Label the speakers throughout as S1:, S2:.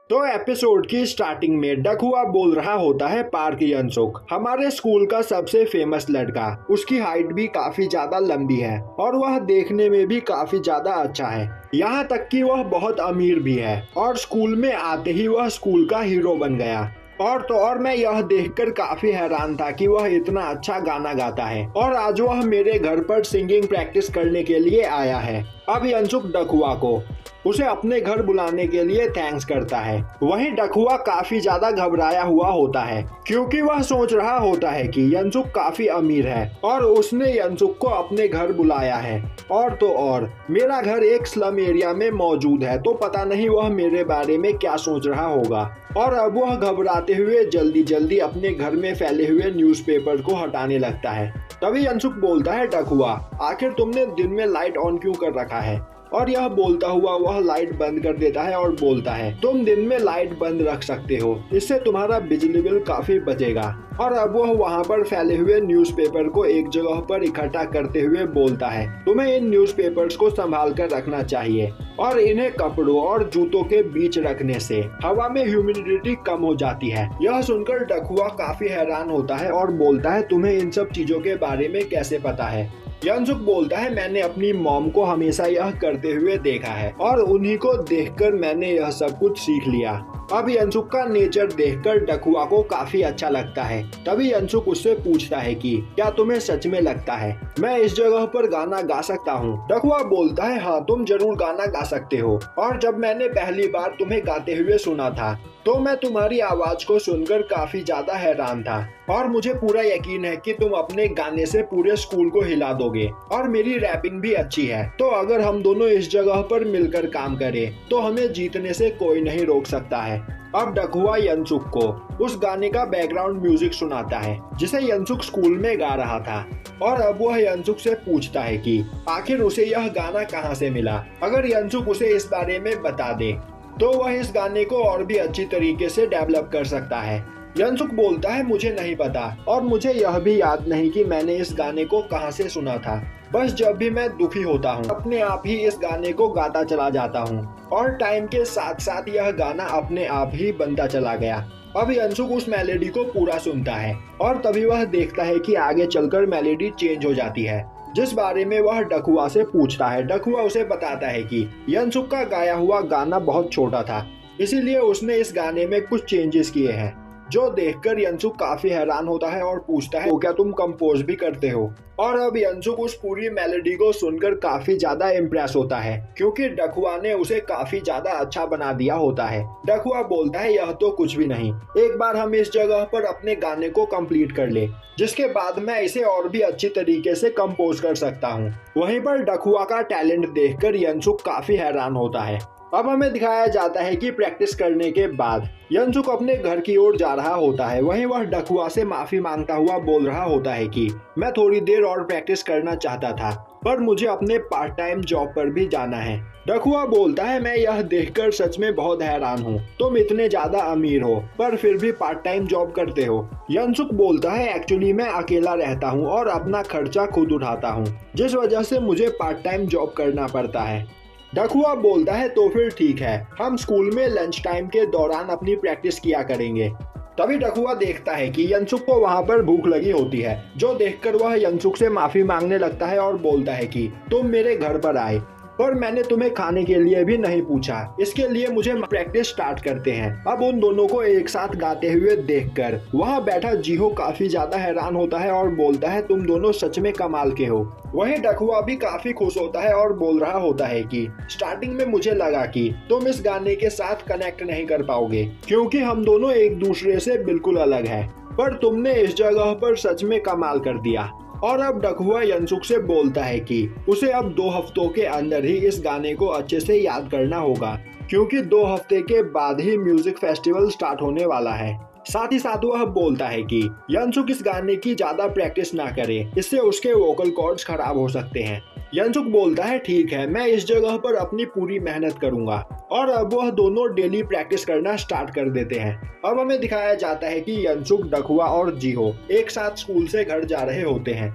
S1: तो एपिसोड की स्टार्टिंग में डकहुआ बोल रहा होता है पार्क यंसुक, हमारे स्कूल का सबसे फेमस लड़का। उसकी हाइट भी काफी ज्यादा लंबी है और वह देखने में भी काफी ज्यादा अच्छा है। यहाँ तक कि वह बहुत अमीर भी है और स्कूल में आते ही वह स्कूल का हीरो बन गया। और तो और मैं यह देखकर काफी हैरान था कि वह इतना अच्छा गाना गाता है और आज वह मेरे घर पर सिंगिंग प्रैक्टिस करने के लिए आया है। अब यंसुक डकहुआ को उसे अपने घर बुलाने के लिए थैंक्स करता है। वहीं डकहुआ काफी ज्यादा घबराया हुआ होता है क्योंकि वह सोच रहा होता है कि यंसुक काफी अमीर है और उसने यंसुक को अपने घर बुलाया है। और तो और मेरा घर एक स्लम एरिया में मौजूद है, तो पता नहीं वह मेरे बारे में क्या सोच रहा होगा। और अब वह घबराते हुए जल्दी जल्दी अपने घर में फैले हुए न्यूज़पेपर को हटाने लगता है। तभी यंसुक बोलता है, डकहुआ आखिर तुमने दिन में लाइट ऑन क्यों कर रखा है? और यह बोलता हुआ वह लाइट बंद कर देता है और बोलता है, तुम दिन में लाइट बंद रख सकते हो, इससे तुम्हारा बिजली बिल काफी बचेगा। और अब वह वहाँ पर फैले हुए न्यूज़पेपर को एक जगह पर इकट्ठा करते हुए बोलता है, तुम्हें इन न्यूज़पेपर्स को संभाल कर रखना चाहिए और इन्हें कपड़ों और जूतों के बीच रखने से हवा में ह्यूमिडिटी कम हो जाती है। यह सुनकर डकहुआ काफी हैरान होता है और बोलता है, तुम्हें इन सब चीजों के बारे में कैसे पता है? यंसुक बोलता है, मैंने अपनी मॉम को हमेशा यह करते हुए देखा है और उन्हीं को देखकर मैंने यह सब कुछ सीख लिया। अब यंसुक का नेचर देखकर डकहुआ को काफी अच्छा लगता है। तभी यंसुक उससे पूछता है कि क्या तुम्हें सच में लगता है मैं इस जगह पर गाना गा सकता हूँ? डकहुआ बोलता है, हाँ तुम जरूर गाना गा सकते हो। और जब मैंने पहली बार तुम्हें गाते हुए सुना था तो मैं तुम्हारी आवाज को सुनकर काफी ज्यादा हैरान था और मुझे पूरा यकीन है कि तुम अपने गाने से पूरे स्कूल को हिला दोगे। और मेरी रैपिंग भी अच्छी है, तो अगर हम दोनों इस जगह पर मिलकर काम करें तो हमें जीतने से कोई नहीं रोक सकता है। अब डकहुआ यंसुक को उस गाने का बैकग्राउंड म्यूजिक सुनाता है जिसे यंसुक स्कूल में गा रहा था। और अब वह यंसुक से पूछता है कि आखिर उसे यह गाना कहाँ से मिला। अगर यंसुक उसे इस बारे में बता दे तो वह इस गाने को और भी अच्छी तरीके से डेवलप कर सकता है। यंसुक बोलता है, मुझे नहीं पता और मुझे यह भी याद नहीं कि मैंने इस गाने को कहां से सुना था। बस जब भी मैं दुखी होता हूँ अपने आप ही इस गाने को गाता चला जाता हूँ और टाइम के साथ साथ यह गाना अपने आप ही बनता चला गया। अब यंसुक उस मेलोडी को पूरा सुनता है और तभी वह देखता है कि आगे चलकर मेलोडी चेंज हो जाती है, जिस बारे में वह डकहुआ से पूछता है। डकहुआ उसे बताता है कि यंसुक का गाया हुआ गाना बहुत छोटा था, इसीलिए उसने इस गाने में कुछ चेंजेस किए हैं। जो देखकर यंसुक काफी हैरान होता है और पूछता है, तो क्या तुम कंपोज भी करते हो? और अब यंसुक उस पूरी मेलोडी को सुनकर काफी ज्यादा इम्प्रेस होता है क्योंकि डकहुआ ने उसे काफी ज्यादा अच्छा बना दिया होता है। डकहुआ बोलता है, यह तो कुछ भी नहीं, एक बार हम इस जगह पर अपने गाने को कंप्लीट कर ले, जिसके बाद मैं इसे और भी अच्छी तरीके से कंपोज कर सकता हूँ। वहीं पर डकहुआ का टैलेंट देखकर यंसुक काफी हैरान होता है। अब हमें दिखाया जाता है कि प्रैक्टिस करने के बाद यंसुक अपने घर की ओर जा रहा होता है। वहीं वह डकहुआ से माफी मांगता हुआ बोल रहा होता है कि मैं थोड़ी देर और प्रैक्टिस करना चाहता था, पर मुझे अपने पार्ट टाइम जॉब पर भी जाना है। डकहुआ बोलता है, मैं यह देखकर सच में बहुत हैरान हूँ, तुम इतने ज्यादा अमीर हो पर फिर भी पार्ट टाइम जॉब करते हो। यंसुक बोलता है, एक्चुअली मैं अकेला रहता हूँ और अपना खर्चा खुद उठाता हूँ, जिस वजह से मुझे पार्ट टाइम जॉब करना पड़ता है। डकहुआ बोलता है, तो फिर ठीक है, हम स्कूल में लंच टाइम के दौरान अपनी प्रैक्टिस किया करेंगे। तभी डकहुआ देखता है कि यंसुक को वहाँ पर भूख लगी होती है, जो देखकर वह यंसुक से माफी मांगने लगता है और बोलता है कि तुम मेरे घर पर आए पर मैंने तुम्हें खाने के लिए भी नहीं पूछा, इसके लिए मुझे प्रैक्टिस स्टार्ट करते हैं। अब उन दोनों को एक साथ गाते हुए देखकर वहाँ बैठा जीहो काफी ज्यादा हैरान होता है और बोलता है, तुम दोनों सच में कमाल के हो। वहीं डकहुआ भी काफी खुश होता है और बोल रहा होता है कि स्टार्टिंग में मुझे लगा कि तुम इस गाने के साथ कनेक्ट नहीं कर पाओगे क्योंकि हम दोनों एक दूसरे से बिल्कुल अलग हैं, पर तुमने इस जगह पर सच में कमाल कर दिया। और अब डकहुआ यंसुक से बोलता है कि उसे अब 2 हफ्तों के अंदर ही इस गाने को अच्छे से याद करना होगा क्योंकि 2 हफ्ते के बाद ही म्यूजिक फेस्टिवल स्टार्ट होने वाला है। साथ ही साथ वह बोलता है कि यंसुक इस गाने की ज्यादा प्रैक्टिस ना करे, इससे उसके वोकल कॉर्ड्स खराब हो सकते हैं। यंसुक बोलता है, ठीक है, मैं इस जगह पर अपनी पूरी मेहनत करूंगा। और अब वह दोनों डेली प्रैक्टिस करना स्टार्ट कर देते हैं। अब हमें दिखाया जाता है कि यंसुक, डकहुआ और जीहो एक साथ स्कूल से घर जा रहे होते हैं।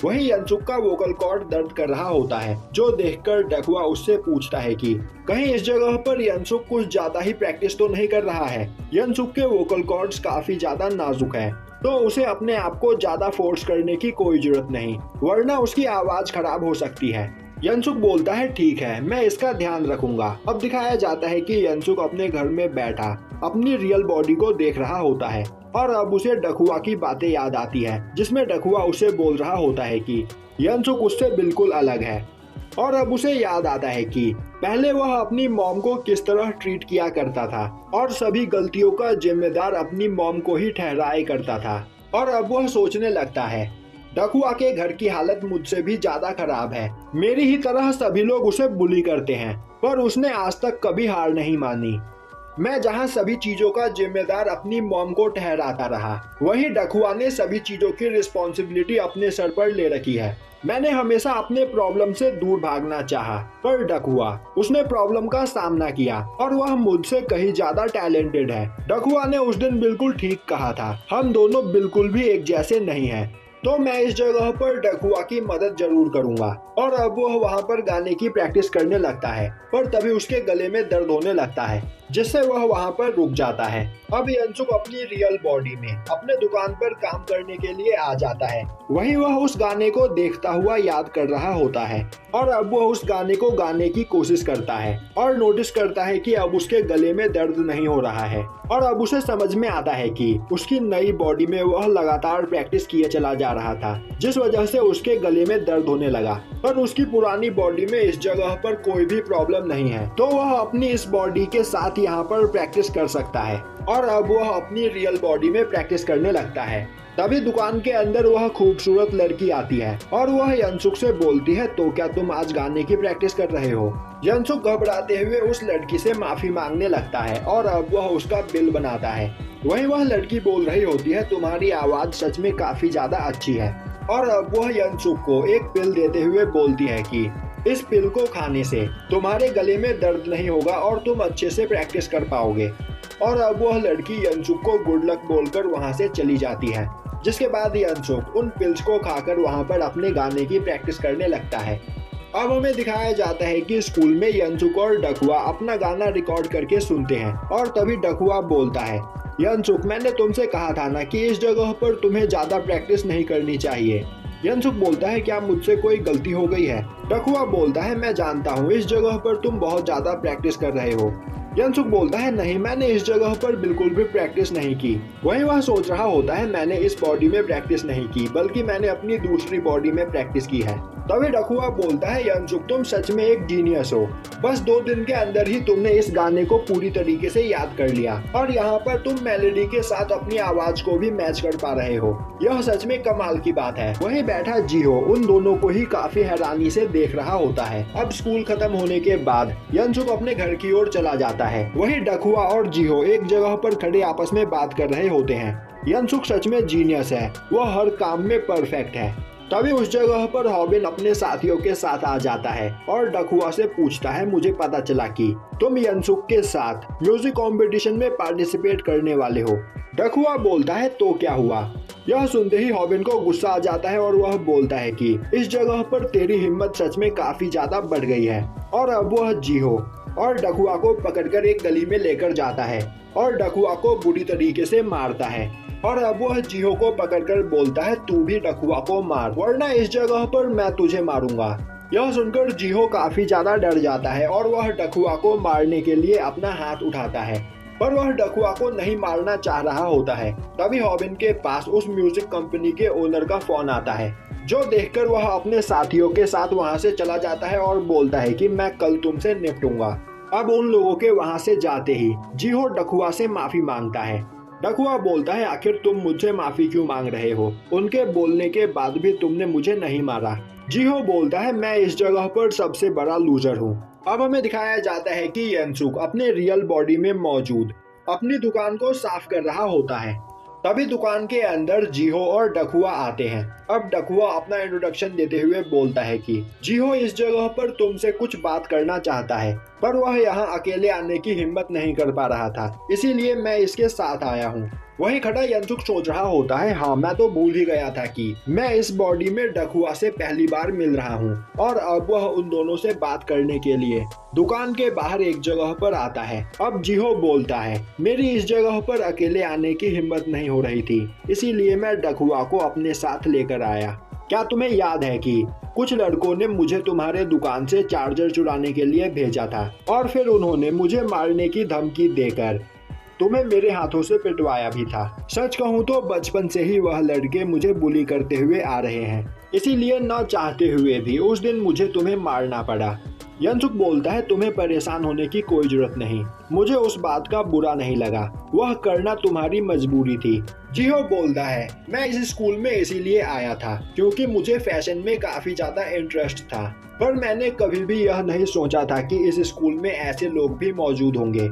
S1: वहीं यनसुक का वोकल कॉर्ड दर्द कर रहा होता है, जो देखकर डकुआ उससे पूछता है कि कहीं इस जगह पर यनसुक कुछ ज्यादा ही प्रैक्टिस तो नहीं कर रहा है। यनसुक के वोकल कॉर्ड्स काफी ज्यादा नाजुक है, तो उसे अपने आप को ज्यादा फोर्स करने की कोई जरूरत नहीं, वरना उसकी आवाज खराब हो सकती है। यनसुक बोलता है ठीक है, मैं इसका ध्यान रखूंगा। अब दिखाया जाता है कि यनसुक अपने घर में बैठा अपनी रियल बॉडी को देख रहा होता है और अब उसे डकुआ की बातें याद आती है, जिसमें डकुआ उसे बोल रहा होता है कि यनसुक उससे बिल्कुल अलग है। और अब उसे याद आता है कि पहले वह अपनी मॉम को किस तरह ट्रीट किया करता था और सभी गलतियों का जिम्मेदार अपनी मॉम को ही ठहराया करता था। और अब वह सोचने लगता है डकुआ के घर की हालत मुझसे भी ज्यादा खराब है, मेरी ही तरह सभी लोग उसे बुली करते हैं, पर उसने आज तक कभी हार नहीं मानी। मैं जहां सभी चीजों का जिम्मेदार अपनी मॉम को ठहराता रहा, वहीं डकुआ ने सभी चीजों की रिस्पॉन्सिबिलिटी अपने सर पर ले रखी है। मैंने हमेशा अपने प्रॉब्लम से दूर भागना चाहा, पर डकुआ उसने प्रॉब्लम का सामना किया और वह मुझसे कहीं ज्यादा टैलेंटेड है। डकुआ ने उस दिन बिल्कुल ठीक कहा था, हम दोनों बिल्कुल भी एक जैसे नहीं हैं। तो मैं इस जगह पर डकुआ की मदद जरूर करूंगा। और अब वह वहां पर गाने की प्रैक्टिस करने लगता है, पर तभी उसके गले में दर्द होने लगता है, जिससे वह वहां पर रुक जाता है। अब यनसुक अपनी रियल बॉडी में अपने दुकान पर काम करने के लिए आ जाता है। वहीं वह उस गाने को देखता हुआ याद कर रहा होता है और अब वह उस गाने को गाने की कोशिश करता है और नोटिस करता है कि अब उसके गले में दर्द नहीं हो रहा है। और अब उसे समझ में आता है कि उसकी नई बॉडी में वह लगातार प्रैक्टिस किए चला जा रहा था, जिस वजह से उसके गले में दर्द होने लगा। पर उसकी पुरानी बॉडी में इस जगह पर कोई भी प्रॉब्लम नहीं है, तो वह अपनी इस बॉडी के साथ यहाँ पर प्रैक्टिस कर सकता है। और अब वह अपनी रियल बॉडी में प्रैक्टिस करने लगता है। तभी दुकान के अंदर वह खूबसूरत लड़की आती है और वह यनसुक से बोलती है तो क्या तुम आज गाने की प्रैक्टिस कर रहे हो। यनसुक घबराते हुए उस लड़की से माफी मांगने लगता है और अब वह उसका बिल बनाता है। वहीं वह लड़की बोल रही होती है तुम्हारी आवाज सच में काफी ज्यादा अच्छी है। और अब वह यनसुक को एक पिल देते हुए बोलती है कि इस पिल को खाने से तुम्हारे गले में दर्द नहीं होगा और तुम अच्छे से प्रैक्टिस कर पाओगे। और अब वह लड़की यनसुक को गुड लक बोलकर वहां से चली जाती है, जिसके बाद यनसुक उन पिल्स को खाकर वहां पर अपने गाने की प्रैक्टिस करने लगता है। अब हमें दिखाया जाता है कि स्कूल में यनसुक और डकुआ अपना गाना रिकॉर्ड करके सुनते हैं और तभी डकुआ बोलता है यनसुक मैंने तुमसे कहा था ना कि इस जगह पर तुम्हें ज्यादा प्रैक्टिस नहीं करनी चाहिए। यनसुक बोलता है क्या मुझसे कोई गलती हो गई है। डकुआ बोलता है मैं जानता हूँ इस जगह पर तुम बहुत ज्यादा प्रैक्टिस कर रहे हो। यनसुक बोलता है नहीं मैंने इस जगह पर बिल्कुल भी प्रैक्टिस नहीं की। वहीं वह सोच रहा होता है मैंने इस बॉडी में प्रैक्टिस नहीं की बल्कि मैंने अपनी दूसरी बॉडी में प्रैक्टिस की है। तभी डकुआ बोलता है यनसुक तुम सच में एक जीनियस हो, बस 2 दिन के अंदर ही तुमने इस गाने को पूरी तरीके से याद कर लिया और यहाँ पर तुम मेलोडी के साथ अपनी आवाज को भी मैच कर पा रहे हो, यह सच में कमाल की बात है। वहीं बैठा जिहो उन दोनों को ही काफी हैरानी से देख रहा होता है। अब स्कूल खत्म होने के बाद यनसुक अपने घर की ओर चला जाता है। वहीं डकुआ और जिहो एक जगह पर खड़े आपस में बात कर रहे होते हैं। यनसुक सच में जीनियस है, वह हर काम में परफेक्ट है। तभी उस जगह पर हॉबिन अपने साथियों के साथ आ जाता है और डकुआ से पूछता है मुझे पता चला कि तुम यनसुक के साथ म्यूजिक कंपटीशन में पार्टिसिपेट करने वाले हो। डकुआ बोलता है तो क्या हुआ। यह सुनते ही हॉबिन को गुस्सा आ जाता है और वह बोलता है कि इस जगह पर तेरी हिम्मत सच में काफी ज्यादा बढ़ गई है। और अब वह जिहो और डकुआ को पकड़कर एक गली में लेकर जाता है और डकुआ को बुरी तरीके से मारता है। और अब वह जिहो को पकड़कर बोलता है तू भी डकुआ को मार वरना इस जगह पर मैं तुझे मारूंगा। यह सुनकर जिहो काफी ज्यादा डर जाता है और वह डकुआ को मारने के लिए अपना हाथ उठाता है, पर वह डकुआ को नहीं मारना चाह रहा होता है। तभी हॉबिन के पास उस म्यूजिक कंपनी के ओनर का फोन आता है, जो देखकर वह अपने साथियों के साथ वहां से चला जाता है और बोलता है कि मैं कल तुमसे निपटूंगा। अब उन लोगों के वहां से जाते ही जिहो डकुआ से माफी मांगता है। डकुआ बोलता है आखिर तुम मुझसे माफी क्यों मांग रहे हो, उनके बोलने के बाद भी तुमने मुझे नहीं मारा। जिहो बोलता है मैं इस जगह पर सबसे बड़ा लूजर हूँ। अब हमें दिखाया जाता है कि यनसुक अपने रियल बॉडी में मौजूद अपनी दुकान को साफ कर रहा होता है। तभी दुकान के अंदर जिहो और डकुआ आते हैं। अब डकुआ अपना इंट्रोडक्शन देते हुए बोलता है कि जिहो इस जगह पर तुमसे कुछ बात करना चाहता है, पर वह यहाँ अकेले आने की हिम्मत नहीं कर पा रहा था, इसीलिए मैं इसके साथ आया हूँ। वहीं खड़ा यंसुक सोच रहा होता है, हाँ मैं तो भूल ही गया था कि मैं इस बॉडी में डकुआ से पहली बार मिल रहा हूँ। और अब वह उन दोनों से बात करने के लिए दुकान के बाहर एक जगह पर आता है। अब जिहो बोलता है, मेरी इस जगह पर अकेले आने की हिम्मत नहीं हो रही थी, इसीलिए मैं डकुआ को अपने साथ लेकर आया। क्या तुम्हें याद है कि कुछ लड़कों ने मुझे तुम्हारे दुकान से चार्जर चुराने के लिए भेजा था और फिर उन्होंने मुझे मारने की धमकी देकर तुम्हें मेरे हाथों से पिटवाया भी था। सच कहूँ तो बचपन से ही वह लड़के मुझे बुली करते हुए आ रहे हैं, इसीलिए न चाहते हुए भी उस दिन मुझे तुम्हें मारना पड़ा। यंसुक बोलता है, तुम्हें परेशान होने की कोई जरूरत नहीं, मुझे उस बात का बुरा नहीं लगा, वह करना तुम्हारी मजबूरी थी। जिहो बोलता है, मैं इस स्कूल में इसीलिए आया था क्योंकि मुझे फैशन में काफी ज्यादा इंटरेस्ट था, पर मैंने कभी भी यह नहीं सोचा था कि इस स्कूल में ऐसे लोग भी मौजूद होंगे।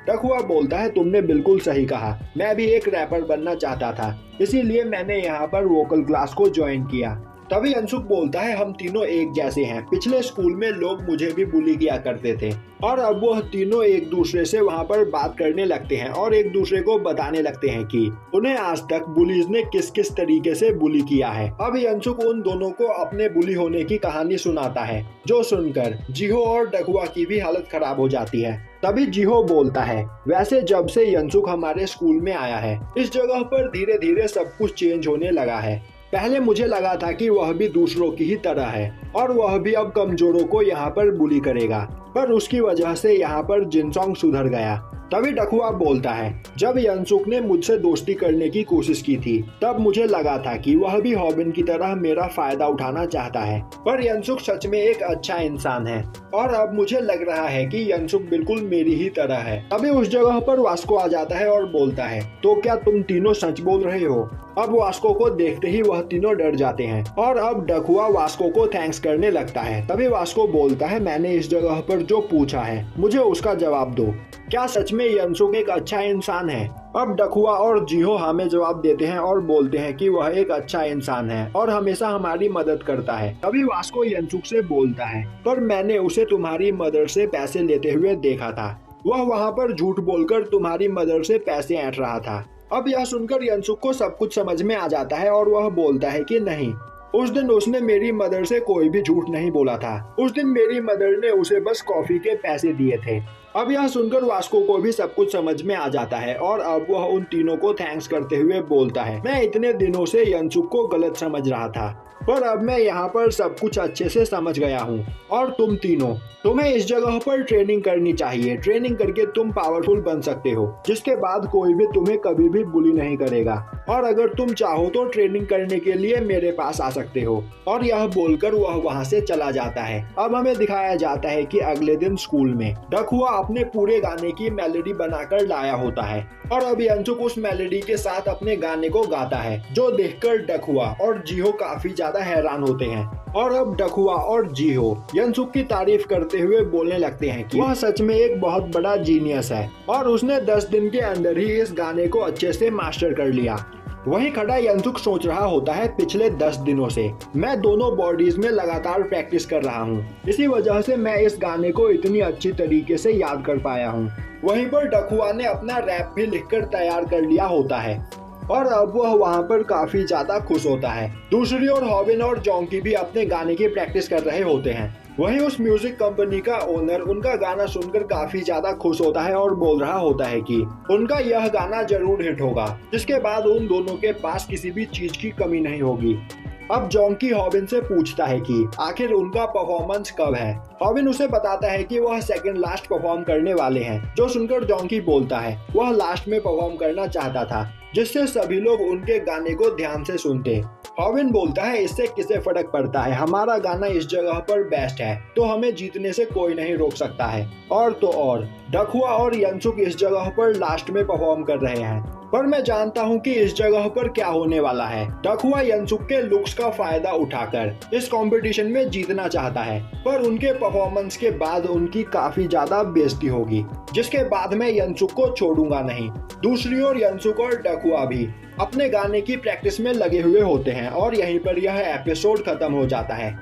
S1: डकुआ बोलता है, तुमने बिल्कुल सही कहा, मैं भी एक रैपर बनना चाहता था, इसीलिए मैंने यहाँ पर वोकल क्लास को ज्वाइन किया। तभी यंसुक बोलता है, हम तीनों एक जैसे हैं, पिछले स्कूल में लोग मुझे भी बुली किया करते थे और अब वह तीनों एक दूसरे से वहाँ पर बात करने लगते हैं और एक दूसरे को बताने लगते हैं कि उन्हें आज तक बुलीज ने किस किस तरीके से बुली किया है। अब यंसुक उन दोनों को अपने बुली होने की कहानी सुनाता है, जो सुनकर जिहो और डकुआ की भी हालत खराब हो जाती है। तभी जिहो बोलता है, वैसे जब से यंसुक हमारे स्कूल में आया है इस जगह पर धीरे धीरे सब कुछ चेंज होने लगा है। पहले मुझे लगा था कि वह भी दूसरों की ही तरह है और वह भी अब कमजोरों को यहाँ पर बुली करेगा, पर उसकी वजह से यहाँ पर जिनसोंग सुधर गया। तभी डकुआ बोलता है, जब यंसुक ने मुझसे दोस्ती करने की कोशिश की थी तब मुझे लगा था कि वह भी हॉबिन की तरह मेरा फायदा उठाना चाहता है, पर यंसुक सच में एक अच्छा इंसान है और अब मुझे लग रहा है कि यंसुक बिल्कुल मेरी ही तरह है। तभी उस जगह पर वास्को आ जाता है और बोलता है, तो क्या तुम तीनों सच बोल रहे हो? अब वास्को को देखते ही वह तीनों डर जाते हैं और अब डकुआ वास्को को थैंक्स करने लगता है। तभी वास्को बोलता है, मैंने इस जगह पर जो पूछा है मुझे उसका जवाब दो, क्या सच में यंसुक एक अच्छा इंसान है? अब डकुआ और जिहो हमें जवाब देते हैं और बोलते हैं कि वह एक अच्छा इंसान है और हमेशा हमारी मदद करता है। तभी वास्को यंसुक से बोलता है, पर मैंने उसे तुम्हारी मदर से पैसे लेते हुए देखा था, वह वहाँ पर झूठ बोलकर तुम्हारी मदर से पैसे ऐंठ रहा था। अब यह सुनकर यंसुक को सब कुछ समझ में आ जाता है और वह बोलता है कि नहीं, उस दिन उसने मेरी मदर से कोई भी झूठ नहीं बोला था, उस दिन मेरी मदर ने उसे बस कॉफी के पैसे दिए थे। अब यह सुनकर वास्को को भी सब कुछ समझ में आ जाता है और अब वह उन तीनों को थैंक्स करते हुए बोलता है, मैं इतने दिनों से यंसुक को गलत समझ रहा था, पर अब मैं यहाँ पर सब कुछ अच्छे से समझ गया हूँ और तुम तीनों, तुम्हें इस जगह पर ट्रेनिंग करनी चाहिए, ट्रेनिंग करके तुम पावरफुल बन सकते हो, जिसके बाद कोई भी तुम्हें कभी भी बुली नहीं करेगा और अगर तुम चाहो तो ट्रेनिंग करने के लिए मेरे पास आ सकते हो। और यह बोलकर वह वहाँ से चला जाता है। अब हमें दिखाया जाता है कि अगले दिन स्कूल में डकुआ अपने पूरे गाने की मेलोडी बनाकर लाया होता है और अब यंसुक उस मेलोडी के साथ अपने गाने को गाता है, जो देखकर डकुआ और जिहो काफी ज्यादा हैरान होते हैं और अब डकुआ और जिहो यंसुक की तारीफ करते हुए बोलने लगते हैं कि वह सच में एक बहुत बड़ा जीनियस है और उसने 10 दिन के अंदर ही इस गाने को अच्छे से मास्टर कर लिया। वहीं खड़ा यंसुक सोच रहा होता है, पिछले 10 दिनों से मैं दोनों बॉडीज में लगातार प्रैक्टिस कर रहा हूँ, इसी वजह से मैं इस गाने को इतनी अच्छी तरीके से याद कर पाया हूँ। वहीं पर डकुआ ने अपना रैप भी लिखकर तैयार कर लिया होता है और अब वह वहाँ पर काफी ज्यादा खुश होता है। दूसरी ओर हॉबिन और जोंकी भी अपने गाने की प्रैक्टिस कर रहे होते हैं। वहीं उस म्यूजिक कंपनी का ओनर उनका गाना सुनकर काफी ज्यादा खुश होता है और बोल रहा होता है कि उनका यह गाना जरूर हिट होगा, जिसके बाद उन दोनों के पास किसी भी चीज की कमी नहीं होगी। अब जोंकी हॉबिन से पूछता है कि आखिर उनका परफॉर्मेंस कब है। हॉबिन उसे बताता है कि वह सेकंड लास्ट परफॉर्म करने वाले हैं, जो सुनकर जोंकी बोलता है वह लास्ट में परफॉर्म करना चाहता था, जिससे सभी लोग उनके गाने को ध्यान से सुनते। हॉबिन बोलता है, इससे किसे फर्क पड़ता है, हमारा गाना इस जगह पर बेस्ट है, तो हमें जीतने से कोई नहीं रोक सकता है। और तो और डकुआ और यंसुक इस जगह पर लास्ट में परफॉर्म कर रहे हैं, पर मैं जानता हूँ कि इस जगह पर क्या होने वाला है। डकुआ यंसुक के लुक्स का फायदा उठाकर इस कंपटीशन में जीतना चाहता है, पर उनके परफॉर्मेंस के बाद उनकी काफी ज्यादा बेइज्जती होगी, जिसके बाद मैं यंसुक को छोड़ूंगा नहीं। दूसरी ओर यंसुक और डकुआ भी अपने गाने की प्रैक्टिस में लगे हुए होते हैं और यहीं पर यह एपिसोड खत्म हो जाता है।